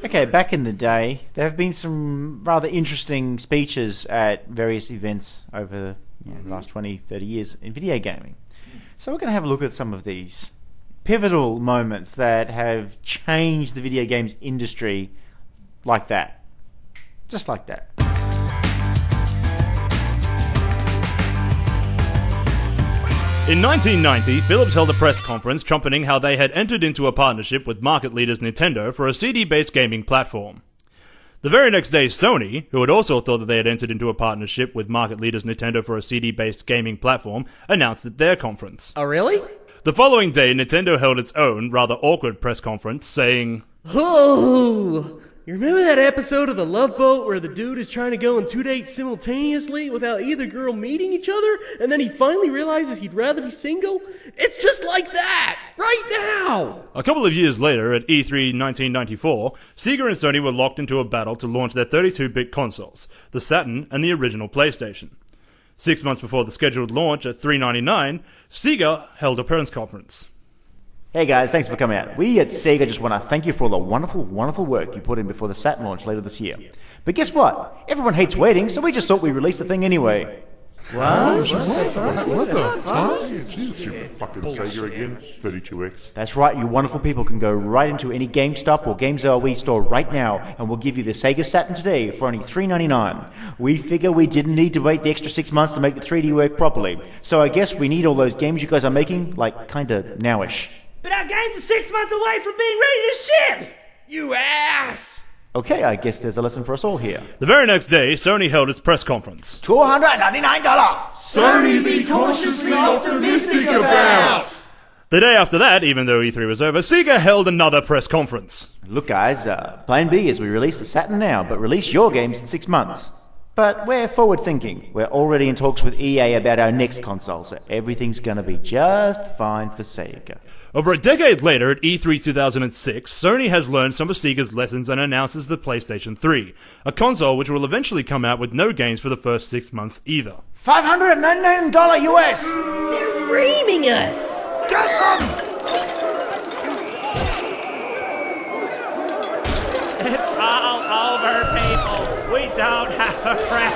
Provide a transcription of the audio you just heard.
Okay, back in the day, there have been some rather interesting speeches at various events over the last 20, 30 years in video gaming. So we're going to have a look at some of these pivotal moments that have changed the video games industry like that. Just like that. In 1990, Philips held a press conference trumpeting how they had entered into a partnership with market leaders Nintendo for a CD-based gaming platform. The very next day, Sony, who had also thought that they had entered into a partnership with market leaders Nintendo for a CD-based gaming platform, announced at their conference. Oh, really? The following day, Nintendo held its own, rather awkward press conference, saying, Oh, you remember that episode of The Love Boat where the dude is trying to go on 2 dates simultaneously without either girl meeting each other, and then he finally realizes he'd rather be single? It's just like that, right now! A couple of years later, at E3 1994, Sega and Sony were locked into a battle to launch their 32-bit consoles, the Saturn and the original PlayStation. 6 months before the scheduled launch at $399, Sega held a press conference. Hey guys, thanks for coming out. We at Sega just want to thank you for all the wonderful, wonderful work you put in before the Saturn launch later this year. But guess what? Everyone hates waiting, so we just thought we'd release the thing anyway. What the fuck? Stupid fucking Sega again. 32X. That's right, you wonderful people can go right into any GameStop or Games ROE store right now, and we'll give you the Sega Saturn today for only $3.99. We figure we didn't need to wait the extra 6 months to make the 3D work properly, so I guess we need all those games you guys are making, like, kinda nowish. But our games are 6 months away from being ready to ship! You ass! Okay, I guess there's a lesson for us all here. The very next day, Sony held its press conference. $299! Sony be cautiously optimistic about! The day after that, even though E3 was over, Sega held another press conference. Look guys, plan B is we release the Saturn now, but release your games in 6 months. But we're forward thinking. We're already in talks with EA about our next console, so everything's gonna be just fine for Sega. Over a decade later, at E3 2006, Sony has learned some of Sega's lessons and announces the PlayStation 3, a console which will eventually come out with no games for the first 6 months either. $599 US! They're reaming us! Get them! It's all over, people! We don't have a prayer!